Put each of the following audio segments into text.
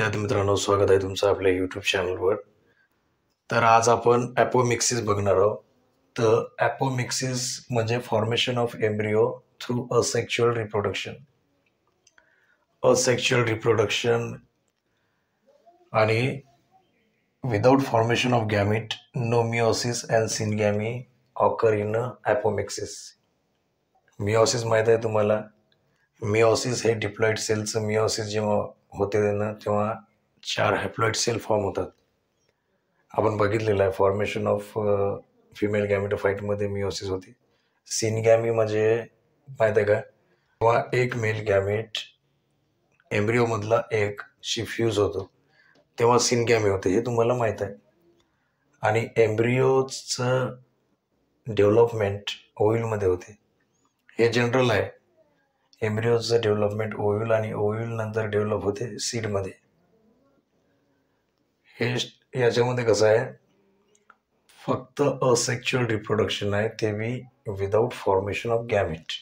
विद्यार्थी मित्रांनो, स्वागत आहे तुमचं आपल्या यूट्यूब चॅनलवर. तर आज आपण ॲपोमिक्सिस बघणार आहोत. तर ॲपोमिक्सिस म्हणजे formation of embryo through asexual reproduction. Asexual reproduction आणि without formation of gamete, no meiosis and syngamy occur in apomixis. Meiosis माहीत आहे तुम्हाला. मिओसिस हे डिप्लॉइड सेलचं मिओसिस जेव्हा होते ना, तेव्हा 4 हॅप्लॉइड सेल फॉर्म होतात. आपण बघितलेलं आहे. फॉर्मेशन ऑफ फिमेल गॅमेटोफाईटमध्ये मिओसिस होते. सिनगॅमी म्हणजे माहीत आहे का, तेव्हा एक मेल गॅमेट एम्ब्रिओमधला एक फ्यूज होतो, तेव्हा सिनगॅमी होते, हे तुम्हाला माहीत आहे. आणि एम्ब्रिओचं डेव्हलपमेंट ओव्ह्यूलमध्ये होते, हे जनरल आहे. एम्ब्रिओचं डेव्हलपमेंट ओव्ह्यूल आणि ओव्ह्यूल नंतर डेव्हलप होते सीडमध्ये. हे याच्यामध्ये कसं आहे, फक्त असेक्शुअल रिप्रोडक्शन आहे, ते be without formation of gamete.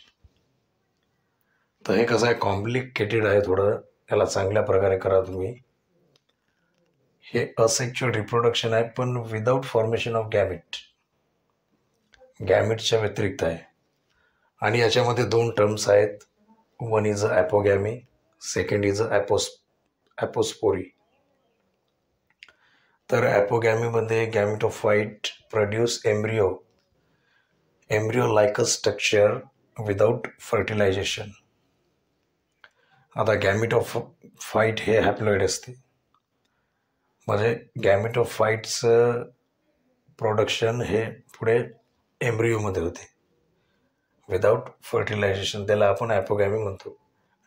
तर हे कसं आहे, कॉम्प्लिकेटेड आहे थोडं, याला चांगल्या प्रकारे करा तुम्ही. हे असेक्शुअल रिप्रोडक्शन आहे पण विदाउट फॉर्मेशन ऑफ गॅमेट, गॅमेटच्या व्यतिरिक्त आहे. आणि याच्यामध्ये 2 टर्म्स आहेत. One is apogamy, second is apospory. तर ॲपोगॅमीमध्ये gametophyte produce embryo like a structure without fertilization. आता गॅमेटोफाईट हे हॅप्लॉइड असते, म्हणजे गॅमेटोफाईटचं प्रोडक्शन हे पुढे एम्ब्रिओमध्ये होते विदाउट फर्टिलायझेशन, त्याला आपण ॲपोगॅमी म्हणतो.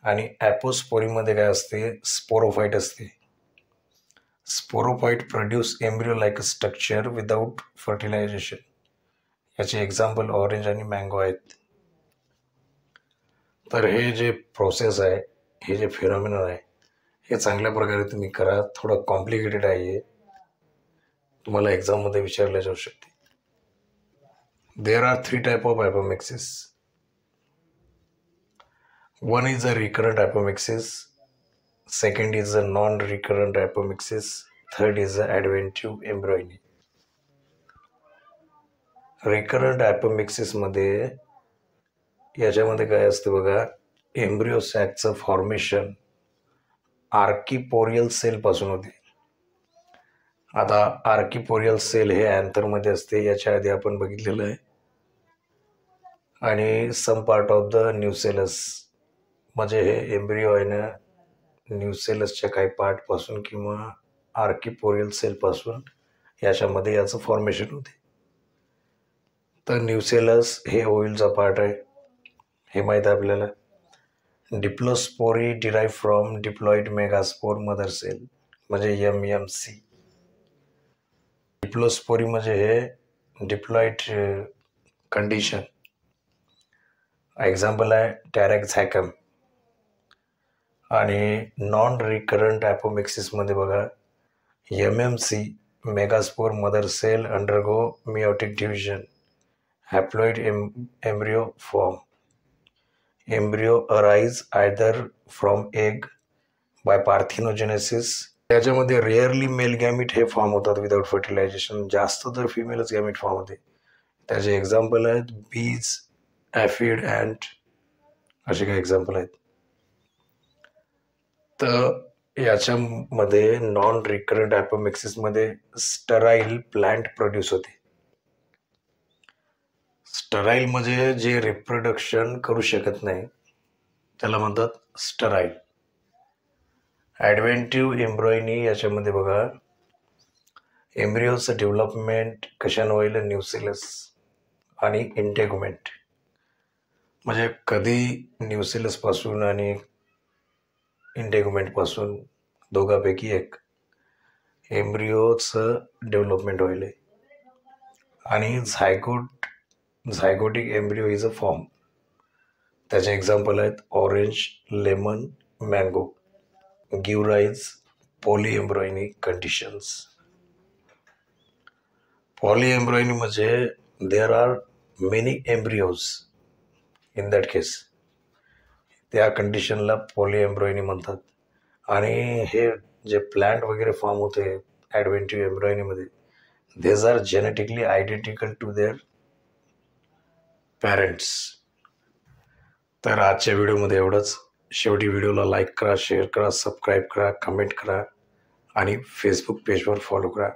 आणि ॲपोस्पोरीमध्ये काय असते, स्पोरोफाईट असते. Sporophyte produce embryo like a structure without fertilization. याचे एक्झाम्पल ऑरेंज आणि मँगो आहेत. तर हे जे प्रोसेस आहे, हे जे फिनॉमिनन आहे, हे चांगल्या प्रकारे तुम्ही करा. थोडं कॉम्प्लिकेटेड आहे, तुम्हाला एक्झाममध्ये विचारले जाऊ शकते. There are 3 type of apomixis. One is a recurrent apomixis, second is a non recurrent apomixis, third is a adventive embryony. Recurrent ॲपोमिक्सिसमध्ये याच्यामध्ये काय असते बघा, एम्ब्रिओ सॅकचं फॉर्मेशन आर्किपोरियल सेलपासून होते. आता आर्किपोरियल सेल हे अँथरमध्ये असते, याच्या आधी आपण बघितलेलं आहे. आणि some part of the nucleus, म्हणजे हे एम्ब्रिओ आहे ना, न्यूसेलसच्या काही पार्टपासून किंवा आर्किपोरियल सेलपासून याच्यामध्ये याचं फॉर्मेशन होते. तर न्यूसेलस हे ओव्ह्यूलचा पार्ट आहे, हे माहीत आहे आपल्याला. Diplospory derive from diploid megaspore mother cell, म्हणजे MMC. डिप्लोस्पोरी म्हणजे हे डिप्लॉइड कंडिशन. एक्झाम्पल आहे टॅरेक्झॅकम. आणि नॉन रिकरंट ॲपोमिक्सिसमध्ये बघा, MMC megaspore mother cell undergo meiotic division, haploid embryo form. Embryo arise either from egg by parthenogenesis. त्याच्यामध्ये rarely male gamete हे form होतात विदाउट फर्टिलायझेशन, जास्त तर फिमेलच गॅमिट फॉर्म होते. त्याचे एक्झाम्पल आहेत बीज, ॲफिड, अँट, असे काही एक्झाम्पल आहेत. तर याच्यामध्ये नॉन रिकरंट ॲपोमिक्सिसमध्ये स्टराईल प्लांट प्रोड्यूस होते. स्टराईल म्हणजे जे रिप्रोडक्शन करू शकत नाही, त्याला म्हणतात स्टराईल. ॲडव्हेंटिव्ह एम्ब्रॉयनी याच्यामध्ये बघा, एम्ब्रिओचं डेव्हलपमेंट कशानं होईल, न्यूसेलस आणि इंटेगुमेंट. म्हणजे कधी न्यूसेलसपासून आणि इंटेगुमेंटपासून, दोघांपैकी एक, एम्ब्रिओचं डेव्हलपमेंट होईल. आणि zygotic embryo is a form. त्याचे एक्झाम्पल आहेत orange, lemon, mango. Give rise polyembryony conditions. Polyembryony म्हणजे there are many embryos in that case, त्या कंडिशनला पॉलीएम्ब्रॉयनी म्हणतात. आणि हे जे प्लांट वगैरे फॉर्म होते ॲडव्हेंटिव्ह एम्ब्रॉयनीमध्ये, these are genetically identical to their parents. तर आजच्या व्हिडिओमध्ये एवढंच. शेवटी व्हिडिओला लाईक करा, शेअर करा, सबस्क्राईब करा, कमेंट करा आणि फेसबुक पेजवर फॉलो करा.